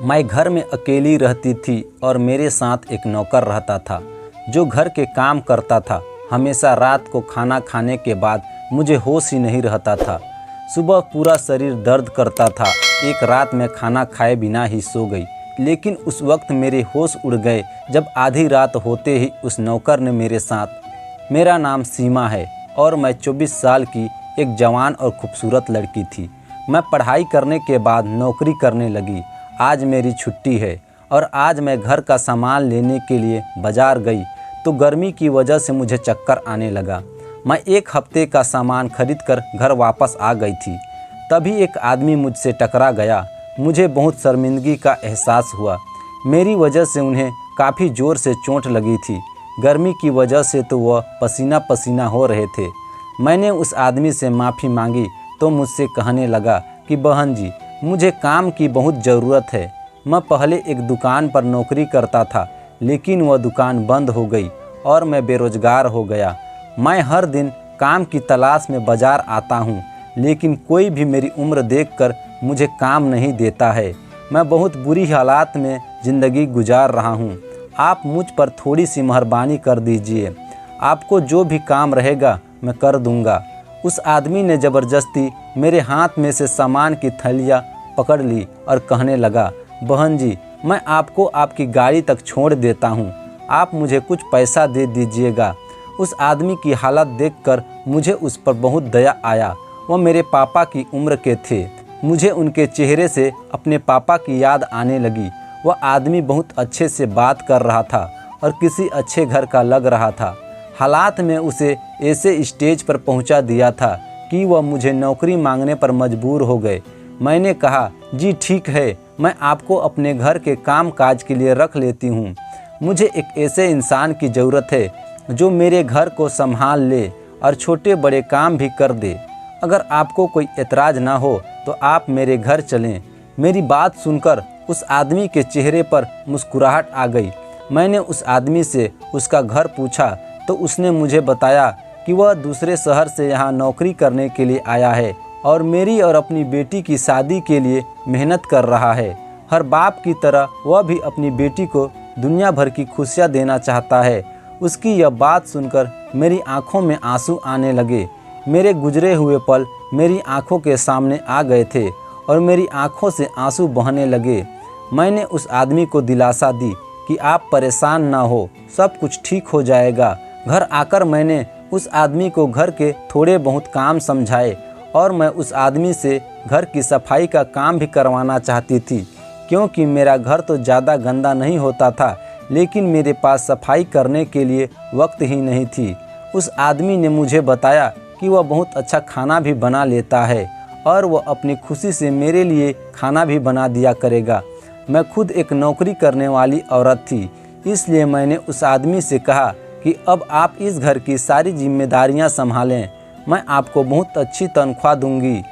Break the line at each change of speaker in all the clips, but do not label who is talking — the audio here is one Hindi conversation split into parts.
मैं घर में अकेली रहती थी और मेरे साथ एक नौकर रहता था जो घर के काम करता था। हमेशा रात को खाना खाने के बाद मुझे होश ही नहीं रहता था। सुबह पूरा शरीर दर्द करता था। एक रात मैं खाना खाए बिना ही सो गई, लेकिन उस वक्त मेरे होश उड़ गए जब आधी रात होते ही उस नौकर ने मेरे साथ। मेरा नाम सीमा है और मैं 24 साल की एक जवान और खूबसूरत लड़की थी। मैं पढ़ाई करने के बाद नौकरी करने लगी। आज मेरी छुट्टी है और आज मैं घर का सामान लेने के लिए बाज़ार गई तो गर्मी की वजह से मुझे चक्कर आने लगा। मैं एक हफ्ते का सामान खरीदकर घर वापस आ गई थी। तभी एक आदमी मुझसे टकरा गया। मुझे बहुत शर्मिंदगी का एहसास हुआ। मेरी वजह से उन्हें काफ़ी ज़ोर से चोट लगी थी। गर्मी की वजह से तो वह पसीना पसीना हो रहे थे। मैंने उस आदमी से माफ़ी मांगी तो मुझसे कहने लगा कि बहन जी, मुझे काम की बहुत ज़रूरत है। मैं पहले एक दुकान पर नौकरी करता था, लेकिन वह दुकान बंद हो गई और मैं बेरोज़गार हो गया। मैं हर दिन काम की तलाश में बाज़ार आता हूँ, लेकिन कोई भी मेरी उम्र देखकर मुझे काम नहीं देता है। मैं बहुत बुरी हालात में ज़िंदगी गुजार रहा हूँ। आप मुझ पर थोड़ी सी मेहरबानी कर दीजिए। आपको जो भी काम रहेगा मैं कर दूँगा। उस आदमी ने ज़बरदस्ती मेरे हाथ में से सामान की थैलियाँ पकड़ ली और कहने लगा, बहन जी, मैं आपको आपकी गाड़ी तक छोड़ देता हूँ, आप मुझे कुछ पैसा दे दीजिएगा। उस आदमी की हालत देखकर मुझे उस पर बहुत दया आया। वह मेरे पापा की उम्र के थे। मुझे उनके चेहरे से अपने पापा की याद आने लगी। वह आदमी बहुत अच्छे से बात कर रहा था और किसी अच्छे घर का लग रहा था। हालात में उसे ऐसे स्टेज पर पहुंचा दिया था कि वह मुझे नौकरी मांगने पर मजबूर हो गए। मैंने कहा, जी ठीक है, मैं आपको अपने घर के काम काज के लिए रख लेती हूँ। मुझे एक ऐसे इंसान की ज़रूरत है जो मेरे घर को संभाल ले और छोटे बड़े काम भी कर दे। अगर आपको कोई एतराज़ ना हो तो आप मेरे घर चलें। मेरी बात सुनकर उस आदमी के चेहरे पर मुस्कुराहट आ गई। मैंने उस आदमी से उसका घर पूछा तो उसने मुझे बताया कि वह दूसरे शहर से यहाँ नौकरी करने के लिए आया है और मेरी और अपनी बेटी की शादी के लिए मेहनत कर रहा है। हर बाप की तरह वह भी अपनी बेटी को दुनिया भर की खुशियाँ देना चाहता है। उसकी यह बात सुनकर मेरी आंखों में आंसू आने लगे। मेरे गुजरे हुए पल मेरी आंखों के सामने आ गए थे और मेरी आंखों से आंसू बहने लगे। मैंने उस आदमी को दिलासा दी कि आप परेशान ना हो, सब कुछ ठीक हो जाएगा। घर आकर मैंने उस आदमी को घर के थोड़े बहुत काम समझाए और मैं उस आदमी से घर की सफाई का काम भी करवाना चाहती थी, क्योंकि मेरा घर तो ज़्यादा गंदा नहीं होता था, लेकिन मेरे पास सफाई करने के लिए वक्त ही नहीं थी। उस आदमी ने मुझे बताया कि वह बहुत अच्छा खाना भी बना लेता है और वह अपनी खुशी से मेरे लिए खाना भी बना दिया करेगा। मैं खुद एक नौकरी करने वाली औरत थी, इसलिए मैंने उस आदमी से कहा कि अब आप इस घर की सारी जिम्मेदारियां संभालें। मैं आपको बहुत अच्छी तनख्वाह दूंगी।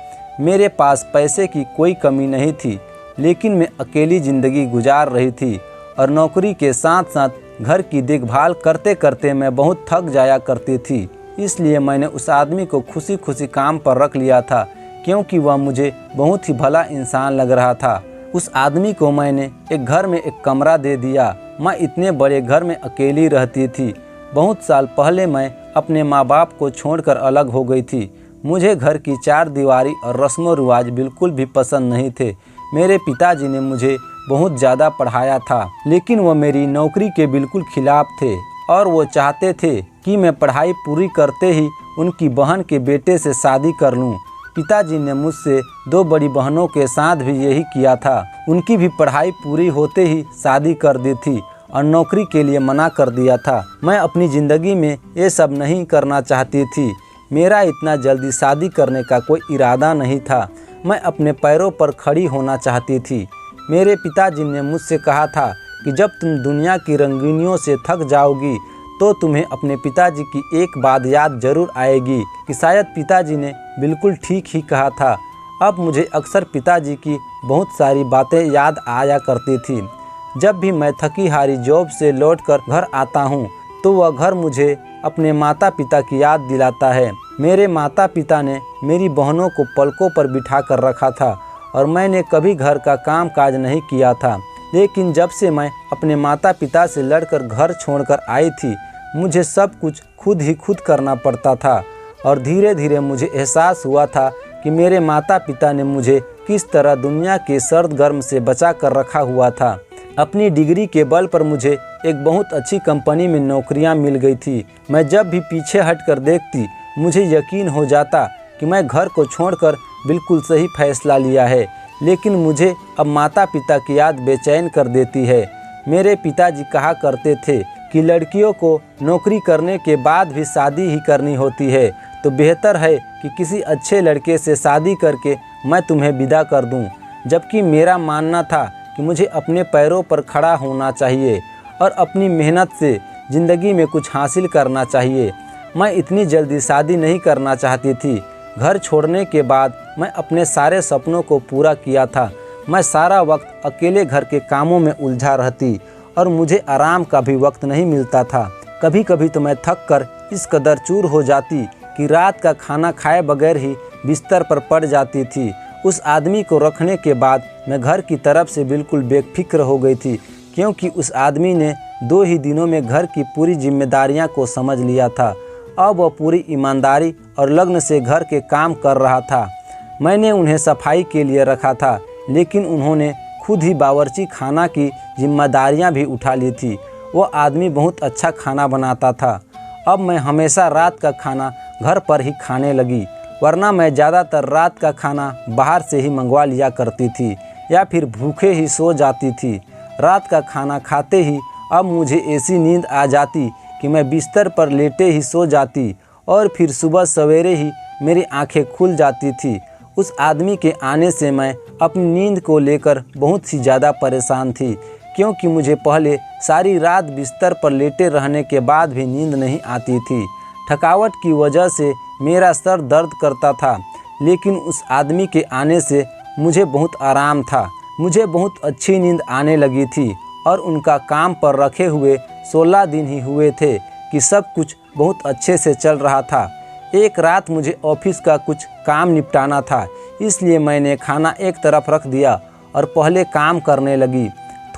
मेरे पास पैसे की कोई कमी नहीं थी, लेकिन मैं अकेली ज़िंदगी गुजार रही थी और नौकरी के साथ साथ घर की देखभाल करते करते मैं बहुत थक जाया करती थी। इसलिए मैंने उस आदमी को खुशी खुशी काम पर रख लिया था, क्योंकि वह मुझे बहुत ही भला इंसान लग रहा था। उस आदमी को मैंने एक घर में एक कमरा दे दिया। मैं इतने बड़े घर में अकेली रहती थी। बहुत साल पहले मैं अपने माँ बाप को छोड़कर अलग हो गई थी। मुझे घर की चार दीवारी और रस्म रिवाज बिल्कुल भी पसंद नहीं थे। मेरे पिताजी ने मुझे बहुत ज़्यादा पढ़ाया था, लेकिन वह मेरी नौकरी के बिल्कुल खिलाफ थे और वो चाहते थे कि मैं पढ़ाई पूरी करते ही उनकी बहन के बेटे से शादी कर लूं। पिताजी ने मुझसे दो बड़ी बहनों के साथ भी यही किया था। उनकी भी पढ़ाई पूरी होते ही शादी कर दी थी और नौकरी के लिए मना कर दिया था। मैं अपनी ज़िंदगी में ये सब नहीं करना चाहती थी। मेरा इतना जल्दी शादी करने का कोई इरादा नहीं था। मैं अपने पैरों पर खड़ी होना चाहती थी। मेरे पिताजी ने मुझसे कहा था कि जब तुम दुनिया की रंगीनियों से थक जाओगी तो तुम्हें अपने पिताजी की एक बात याद जरूर आएगी कि शायद पिताजी ने बिल्कुल ठीक ही कहा था। अब मुझे अक्सर पिताजी की बहुत सारी बातें याद आया करती थी। जब भी मैं थकी हारी जॉब से लौटकर घर आता हूँ तो वह घर मुझे अपने माता पिता की याद दिलाता है। मेरे माता पिता ने मेरी बहनों को पलकों पर बिठा कर रखा था और मैंने कभी घर का काम काज नहीं किया था। लेकिन जब से मैं अपने माता पिता से लड़कर घर छोड़कर आई थी, मुझे सब कुछ खुद करना पड़ता था और धीरे धीरे मुझे एहसास हुआ था कि मेरे माता पिता ने मुझे किस तरह दुनिया के सर्द गर्म से बचा कर रखा हुआ था। अपनी डिग्री के बल पर मुझे एक बहुत अच्छी कंपनी में नौकरियां मिल गई थी। मैं जब भी पीछे हटकर देखती, मुझे यकीन हो जाता कि मैं घर को छोड़कर बिल्कुल सही फैसला लिया है। लेकिन मुझे अब माता पिता की याद बेचैन कर देती है। मेरे पिताजी कहा करते थे कि लड़कियों को नौकरी करने के बाद भी शादी ही करनी होती है, तो बेहतर है कि किसी अच्छे लड़के से शादी करके मैं तुम्हें विदा कर दूं। जबकि मेरा मानना था कि मुझे अपने पैरों पर खड़ा होना चाहिए और अपनी मेहनत से ज़िंदगी में कुछ हासिल करना चाहिए। मैं इतनी जल्दी शादी नहीं करना चाहती थी। घर छोड़ने के बाद मैं अपने सारे सपनों को पूरा किया था। मैं सारा वक्त अकेले घर के कामों में उलझा रहती और मुझे आराम का भी वक्त नहीं मिलता था। कभी कभी तो मैं थक कर इस कदर चूर हो जाती कि रात का खाना खाए बगैर ही बिस्तर पर पड़ जाती थी। उस आदमी को रखने के बाद मैं घर की तरफ से बिल्कुल बेफिक्र हो गई थी, क्योंकि उस आदमी ने 2 ही दिनों में घर की पूरी जिम्मेदारियां को समझ लिया था। अब वह पूरी ईमानदारी और लगन से घर के काम कर रहा था। मैंने उन्हें सफाई के लिए रखा था, लेकिन उन्होंने खुद ही बावर्ची खाना की जिम्मेदारियां भी उठा ली थी। वो आदमी बहुत अच्छा खाना बनाता था। अब मैं हमेशा रात का खाना घर पर ही खाने लगी, वरना मैं ज़्यादातर रात का खाना बाहर से ही मंगवा लिया करती थी या फिर भूखे ही सो जाती थी। रात का खाना खाते ही अब मुझे ऐसी नींद आ जाती कि मैं बिस्तर पर लेटे ही सो जाती और फिर सुबह सवेरे ही मेरी आंखें खुल जाती थी। उस आदमी के आने से मैं अपनी नींद को लेकर बहुत ही ज़्यादा परेशान थी, क्योंकि मुझे पहले सारी रात बिस्तर पर लेटे रहने के बाद भी नींद नहीं आती थी। थकावट की वजह से मेरा सर दर्द करता था, लेकिन उस आदमी के आने से मुझे बहुत आराम था। मुझे बहुत अच्छी नींद आने लगी थी और उनका काम पर रखे हुए 16 दिन ही हुए थे कि सब कुछ बहुत अच्छे से चल रहा था। एक रात मुझे ऑफिस का कुछ काम निपटाना था, इसलिए मैंने खाना एक तरफ रख दिया और पहले काम करने लगी।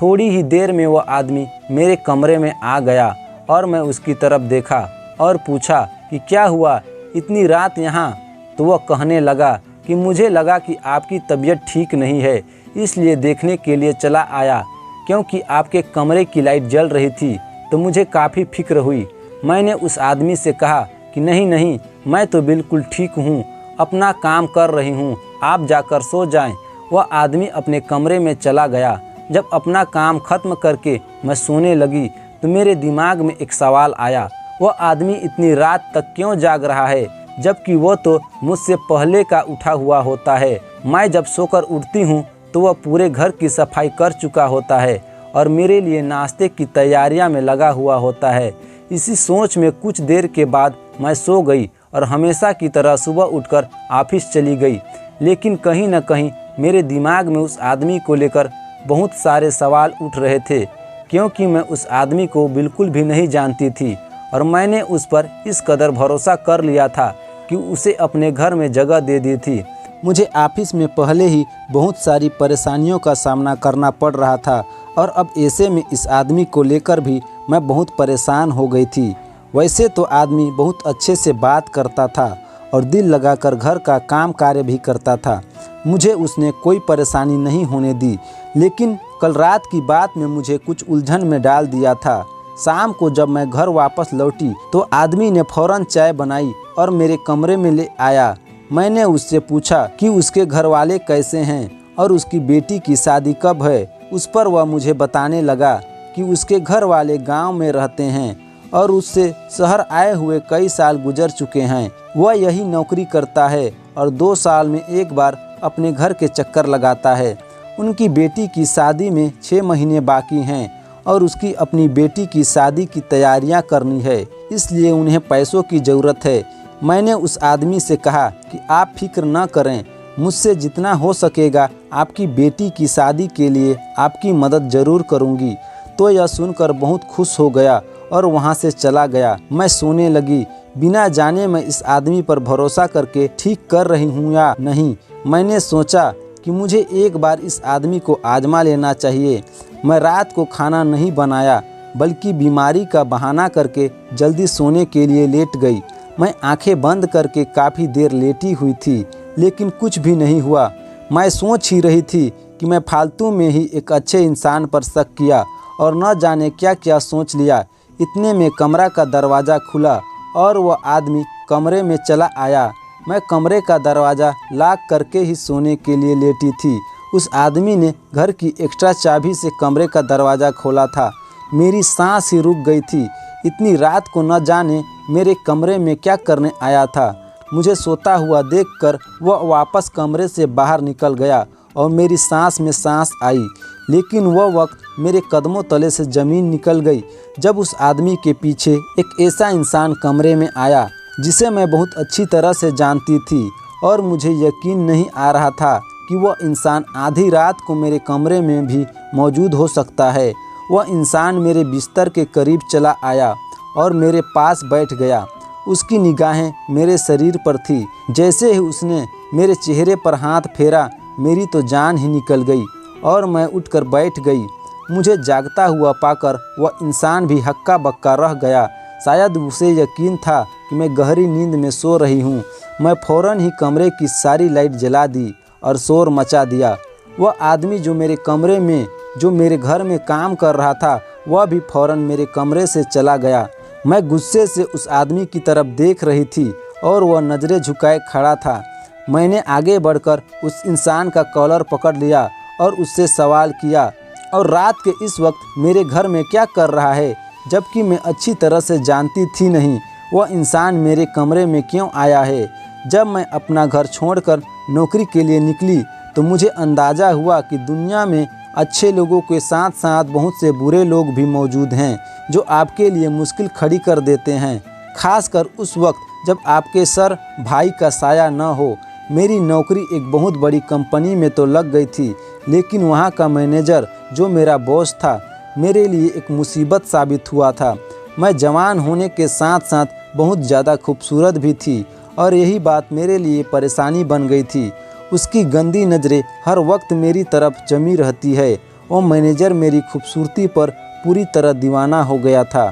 थोड़ी ही देर में वह आदमी मेरे कमरे में आ गया और मैं उसकी तरफ देखा और पूछा कि क्या हुआ, इतनी रात यहाँ? तो वह कहने लगा कि मुझे लगा कि आपकी तबीयत ठीक नहीं है, इसलिए देखने के लिए चला आया। क्योंकि आपके कमरे की लाइट जल रही थी तो मुझे काफ़ी फिक्र हुई। मैंने उस आदमी से कहा कि नहीं, मैं तो बिल्कुल ठीक हूँ, अपना काम कर रही हूँ, आप जाकर सो जाएं। वह आदमी अपने कमरे में चला गया। जब अपना काम खत्म करके मैं सोने लगी तो मेरे दिमाग में एक सवाल आया, वह आदमी इतनी रात तक क्यों जाग रहा है, जबकि वो तो मुझसे पहले का उठा हुआ होता है। मैं जब सोकर उठती हूँ तो वह पूरे घर की सफाई कर चुका होता है और मेरे लिए नाश्ते की तैयारियां में लगा हुआ होता है। इसी सोच में कुछ देर के बाद मैं सो गई और हमेशा की तरह सुबह उठकर ऑफिस चली गई। लेकिन कहीं न कहीं मेरे दिमाग में उस आदमी को लेकर बहुत सारे सवाल उठ रहे थे, क्योंकि मैं उस आदमी को बिल्कुल भी नहीं जानती थी और मैंने उस पर इस कदर भरोसा कर लिया था कि उसे अपने घर में जगह दे दी थी। मुझे ऑफिस में पहले ही बहुत सारी परेशानियों का सामना करना पड़ रहा था और अब ऐसे में इस आदमी को लेकर भी मैं बहुत परेशान हो गई थी। वैसे तो आदमी बहुत अच्छे से बात करता था और दिल लगाकर घर का काम कार्य भी करता था। मुझे उसने कोई परेशानी नहीं होने दी, लेकिन कल रात की बात में मुझे कुछ उलझन में डाल दिया था। शाम को जब मैं घर वापस लौटी तो आदमी ने फौरन चाय बनाई और मेरे कमरे में ले आया। मैंने उससे पूछा कि उसके घर वाले कैसे हैं और उसकी बेटी की शादी कब है। उस पर वह मुझे बताने लगा कि उसके घर वाले गांव में रहते हैं और उससे शहर आए हुए कई साल गुजर चुके हैं। वह यही नौकरी करता है और 2 साल में एक बार अपने घर के चक्कर लगाता है। उनकी बेटी की शादी में 6 महीने बाकी हैं और उसकी अपनी बेटी की शादी की तैयारियां करनी है, इसलिए उन्हें पैसों की ज़रूरत है। मैंने उस आदमी से कहा कि आप फिक्र न करें, मुझसे जितना हो सकेगा आपकी बेटी की शादी के लिए आपकी मदद ज़रूर करूंगी। तो यह सुनकर बहुत खुश हो गया और वहां से चला गया। मैं सोने लगी, बिना जाने मैं इस आदमी पर भरोसा करके ठीक कर रही हूँ या नहीं। मैंने सोचा कि मुझे एक बार इस आदमी को आजमा लेना चाहिए। मैं रात को खाना नहीं बनाया बल्कि बीमारी का बहाना करके जल्दी सोने के लिए लेट गई। मैं आंखें बंद करके काफ़ी देर लेटी हुई थी, लेकिन कुछ भी नहीं हुआ। मैं सोच ही रही थी कि मैं फालतू में ही एक अच्छे इंसान पर शक किया और न जाने क्या क्या सोच लिया। इतने में कमरा का दरवाज़ा खुला और वह आदमी कमरे में चला आया। मैं कमरे का दरवाज़ा लॉक करके ही सोने के लिए लेटी थी। उस आदमी ने घर की एक्स्ट्रा चाबी से कमरे का दरवाज़ा खोला था। मेरी सांस ही रुक गई थी। इतनी रात को न जाने मेरे कमरे में क्या करने आया था। मुझे सोता हुआ देखकर वह वापस कमरे से बाहर निकल गया और मेरी सांस में सांस आई। लेकिन वह वक्त मेरे कदमों तले से ज़मीन निकल गई जब उस आदमी के पीछे एक ऐसा इंसान कमरे में आया जिसे मैं बहुत अच्छी तरह से जानती थी, और मुझे यकीन नहीं आ रहा था कि वह इंसान आधी रात को मेरे कमरे में भी मौजूद हो सकता है। वह इंसान मेरे बिस्तर के करीब चला आया और मेरे पास बैठ गया। उसकी निगाहें मेरे शरीर पर थी। जैसे ही उसने मेरे चेहरे पर हाथ फेरा, मेरी तो जान ही निकल गई और मैं उठकर बैठ गई। मुझे जागता हुआ पाकर वह इंसान भी हक्का बक्का रह गया। शायद उसे यकीन था कि मैं गहरी नींद में सो रही हूँ। मैं फ़ौरन ही कमरे की सारी लाइट जला दी और शोर मचा दिया। वह आदमी जो मेरे घर में काम कर रहा था, वह भी फ़ौरन मेरे कमरे से चला गया। मैं गुस्से से उस आदमी की तरफ देख रही थी और वह नज़रें झुकाए खड़ा था। मैंने आगे बढ़कर उस इंसान का कॉलर पकड़ लिया और उससे सवाल किया, और रात के इस वक्त मेरे घर में क्या कर रहा है? जबकि मैं अच्छी तरह से जानती थी नहीं वह इंसान मेरे कमरे में क्यों आया है। जब मैं अपना घर छोड़कर नौकरी के लिए निकली तो मुझे अंदाज़ा हुआ कि दुनिया में अच्छे लोगों के साथ साथ बहुत से बुरे लोग भी मौजूद हैं जो आपके लिए मुश्किल खड़ी कर देते हैं, खासकर उस वक्त जब आपके सर भाई का साया न हो। मेरी नौकरी एक बहुत बड़ी कंपनी में तो लग गई थी, लेकिन वहाँ का मैनेजर जो मेरा बॉस था, मेरे लिए एक मुसीबत साबित हुआ था। मैं जवान होने के साथ साथ बहुत ज़्यादा खूबसूरत भी थी और यही बात मेरे लिए परेशानी बन गई थी। उसकी गंदी नज़रें हर वक्त मेरी तरफ जमी रहती है। वो मैनेजर मेरी खूबसूरती पर पूरी तरह दीवाना हो गया था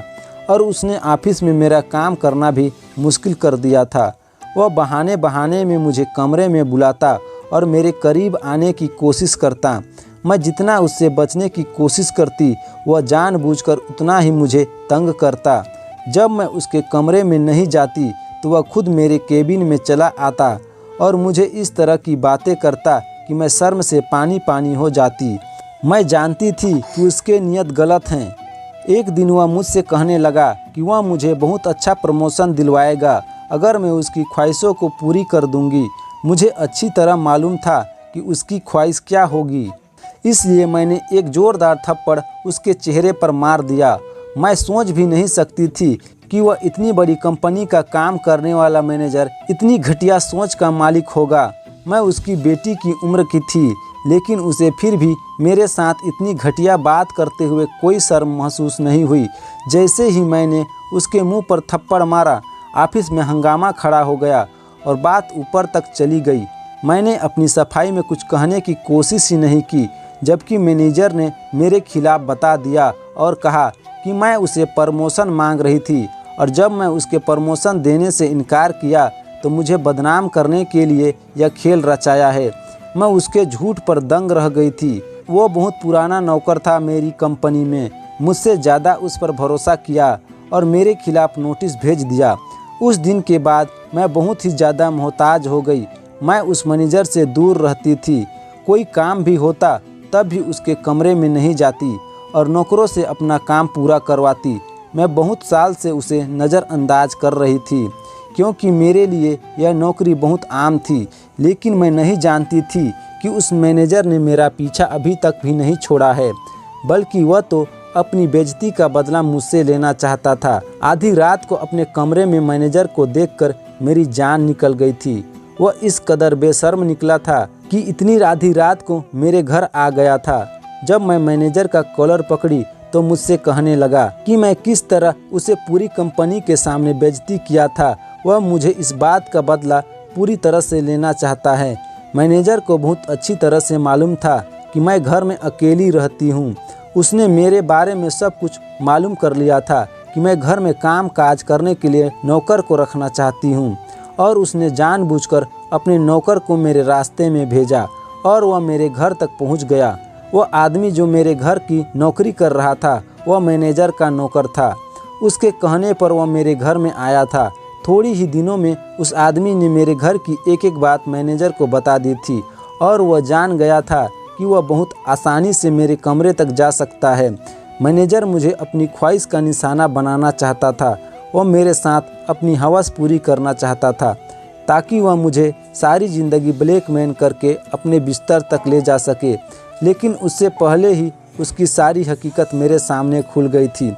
और उसने ऑफिस में मेरा काम करना भी मुश्किल कर दिया था। वह बहाने बहाने में मुझे कमरे में बुलाता और मेरे करीब आने की कोशिश करता। मैं जितना उससे बचने की कोशिश करती, वह जानबूझकर उतना ही मुझे तंग करता। जब मैं उसके कमरे में नहीं जाती तो वह खुद मेरे केबिन में चला आता और मुझे इस तरह की बातें करता कि मैं शर्म से पानी पानी हो जाती। मैं जानती थी कि उसके नियत गलत हैं। एक दिन वह मुझसे कहने लगा कि वह मुझे बहुत अच्छा प्रमोशन दिलवाएगा अगर मैं उसकी ख्वाहिशों को पूरी कर दूंगी। मुझे अच्छी तरह मालूम था कि उसकी ख्वाहिश क्या होगी, इसलिए मैंने एक ज़ोरदार थप्पड़ उसके चेहरे पर मार दिया। मैं सोच भी नहीं सकती थी कि वह इतनी बड़ी कंपनी का काम करने वाला मैनेजर इतनी घटिया सोच का मालिक होगा। मैं उसकी बेटी की उम्र की थी, लेकिन उसे फिर भी मेरे साथ इतनी घटिया बात करते हुए कोई शर्म महसूस नहीं हुई। जैसे ही मैंने उसके मुंह पर थप्पड़ मारा, ऑफिस में हंगामा खड़ा हो गया और बात ऊपर तक चली गई। मैंने अपनी सफाई में कुछ कहने की कोशिश ही नहीं की, जबकि मैनेजर ने मेरे खिलाफ बता दिया और कहा कि मैं उसे प्रमोशन मांग रही थी, और जब मैं उसके प्रमोशन देने से इनकार किया तो मुझे बदनाम करने के लिए यह खेल रचाया है। मैं उसके झूठ पर दंग रह गई थी। वो बहुत पुराना नौकर था मेरी कंपनी में। मुझसे ज़्यादा उस पर भरोसा किया और मेरे खिलाफ नोटिस भेज दिया। उस दिन के बाद मैं बहुत ही ज़्यादा मोहताज हो गई। मैं उस मैनेजर से दूर रहती थी। कोई काम भी होता तब भी उसके कमरे में नहीं जाती और नौकरों से अपना काम पूरा करवाती। मैं बहुत साल से उसे नज़रअंदाज कर रही थी क्योंकि मेरे लिए यह नौकरी बहुत आम थी, लेकिन मैं नहीं जानती थी कि उस मैनेजर ने मेरा पीछा अभी तक भी नहीं छोड़ा है, बल्कि वह तो अपनी बेइज्जती का बदला मुझसे लेना चाहता था। आधी रात को अपने कमरे में मैनेजर को देखकर मेरी जान निकल गई थी। वह इस कदर बेशर्म निकला था कि इतनी आधी रात को मेरे घर आ गया था। जब मैं मैनेजर का कॉलर पकड़ी तो मुझसे कहने लगा कि मैं किस तरह उसे पूरी कंपनी के सामने बेइज्जती किया था। वह मुझे इस बात का बदला पूरी तरह से लेना चाहता है। मैनेजर को बहुत अच्छी तरह से मालूम था कि मैं घर में अकेली रहती हूँ। उसने मेरे बारे में सब कुछ मालूम कर लिया था कि मैं घर में काम काज करने के लिए नौकर को रखना चाहती हूँ, और उसने जानबूझकर अपने नौकर को मेरे रास्ते में भेजा और वह मेरे घर तक पहुँच गया। वह आदमी जो मेरे घर की नौकरी कर रहा था वह मैनेजर का नौकर था। उसके कहने पर वह मेरे घर में आया था। थोड़ी ही दिनों में उस आदमी ने मेरे घर की एक एक बात मैनेजर को बता दी थी और वह जान गया था कि वह बहुत आसानी से मेरे कमरे तक जा सकता है। मैनेजर मुझे अपनी ख्वाहिश का निशाना बनाना चाहता था। वह मेरे साथ अपनी हवस पूरी करना चाहता था ताकि वह मुझे सारी ज़िंदगी ब्लैकमेल करके अपने बिस्तर तक ले जा सके। लेकिन उससे पहले ही उसकी सारी हकीकत मेरे सामने खुल गई थी।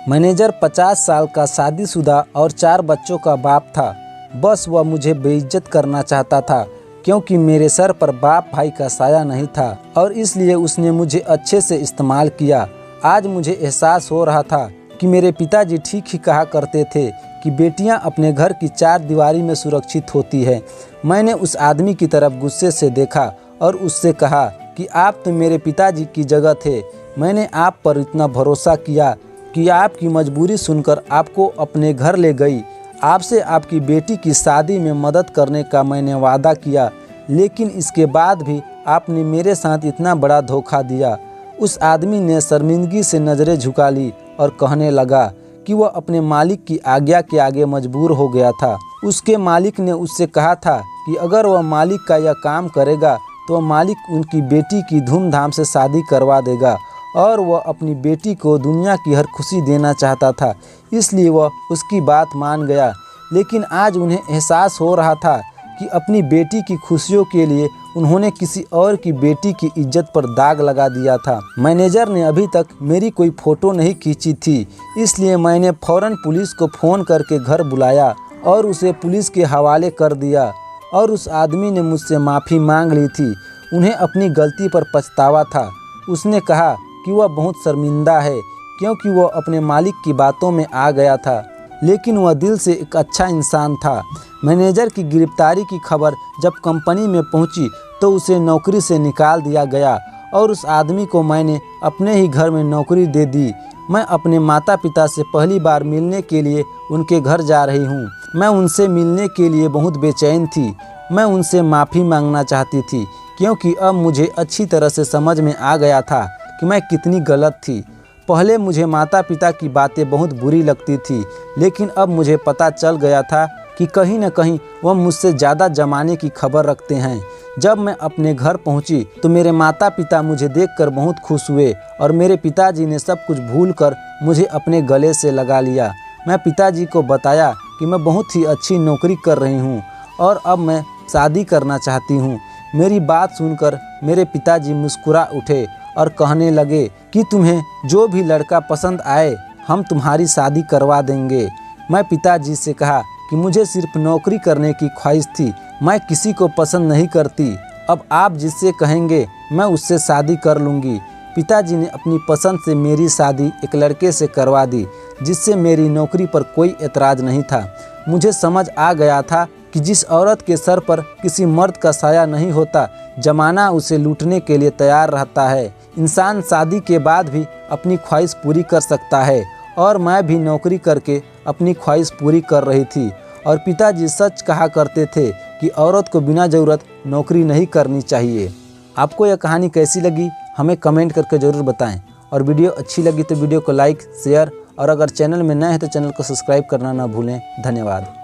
मैनेजर 50 साल का शादीशुदा और 4 बच्चों का बाप था। बस वह मुझे बेइज्जत करना चाहता था क्योंकि मेरे सर पर बाप भाई का साया नहीं था और इसलिए उसने मुझे अच्छे से इस्तेमाल किया। आज मुझे एहसास हो रहा था कि मेरे पिताजी ठीक ही कहा करते थे कि बेटियां अपने घर की 4 दीवारी में सुरक्षित होती है। मैंने उस आदमी की तरफ गुस्से से देखा और उससे कहा कि आप तो मेरे पिताजी की जगह थे। मैंने आप पर इतना भरोसा किया कि आपकी मजबूरी सुनकर आपको अपने घर ले गई। आपसे आपकी बेटी की शादी में मदद करने का मैंने वादा किया, लेकिन इसके बाद भी आपने मेरे साथ इतना बड़ा धोखा दिया। उस आदमी ने शर्मिंदगी से नज़रें झुका ली और कहने लगा कि वह अपने मालिक की आज्ञा के आगे मजबूर हो गया था। उसके मालिक ने उससे कहा था कि अगर वह मालिक का यह काम करेगा तो मालिक उनकी बेटी की धूमधाम से शादी करवा देगा और वह अपनी बेटी को दुनिया की हर खुशी देना चाहता था, इसलिए वह उसकी बात मान गया। लेकिन आज उन्हें एहसास हो रहा था कि अपनी बेटी की खुशियों के लिए उन्होंने किसी और की बेटी की इज्जत पर दाग लगा दिया था। मैनेजर ने अभी तक मेरी कोई फ़ोटो नहीं खींची थी, इसलिए मैंने फ़ौरन पुलिस को फ़ोन करके घर बुलाया और उसे पुलिस के हवाले कर दिया। और उस आदमी ने मुझसे माफ़ी मांग ली थी। उन्हें अपनी गलती पर पछतावा था। उसने कहा कि वह बहुत शर्मिंदा है क्योंकि वह अपने मालिक की बातों में आ गया था, लेकिन वह दिल से एक अच्छा इंसान था। मैनेजर की गिरफ्तारी की खबर जब कंपनी में पहुंची तो उसे नौकरी से निकाल दिया गया और उस आदमी को मैंने अपने ही घर में नौकरी दे दी। मैं अपने माता पिता से पहली बार मिलने के लिए उनके घर जा रही हूँ। मैं उनसे मिलने के लिए बहुत बेचैन थी। मैं उनसे माफ़ी मांगना चाहती थी क्योंकि अब मुझे अच्छी तरह से समझ में आ गया था कि मैं कितनी गलत थी। पहले मुझे माता पिता की बातें बहुत बुरी लगती थी, लेकिन अब मुझे पता चल गया था कि कहीं न कहीं वह मुझसे ज़्यादा जमाने की खबर रखते हैं। जब मैं अपने घर पहुंची तो मेरे माता पिता मुझे देखकर बहुत खुश हुए और मेरे पिताजी ने सब कुछ भूलकर मुझे अपने गले से लगा लिया। मैं पिताजी को बताया कि मैं बहुत ही अच्छी नौकरी कर रही हूँ और अब मैं शादी करना चाहती हूँ। मेरी बात सुनकर मेरे पिताजी मुस्कुरा उठे और कहने लगे कि तुम्हें जो भी लड़का पसंद आए हम तुम्हारी शादी करवा देंगे। मैं पिताजी से कहा कि मुझे सिर्फ नौकरी करने की ख्वाहिश थी, मैं किसी को पसंद नहीं करती। अब आप जिससे कहेंगे मैं उससे शादी कर लूँगी। पिताजी ने अपनी पसंद से मेरी शादी एक लड़के से करवा दी जिससे मेरी नौकरी पर कोई एतराज़ नहीं था। मुझे समझ आ गया था कि जिस औरत के सर पर किसी मर्द का साया नहीं होता, जमाना उसे लूटने के लिए तैयार रहता है। इंसान शादी के बाद भी अपनी ख्वाहिश पूरी कर सकता है और मैं भी नौकरी करके अपनी ख्वाहिश पूरी कर रही थी। और पिताजी सच कहा करते थे कि औरत को बिना ज़रूरत नौकरी नहीं करनी चाहिए। आपको यह कहानी कैसी लगी हमें कमेंट करके ज़रूर बताएं और वीडियो अच्छी लगी तो वीडियो को लाइक शेयर और अगर चैनल में नए हैं तो चैनल को सब्सक्राइब करना ना भूलें। धन्यवाद।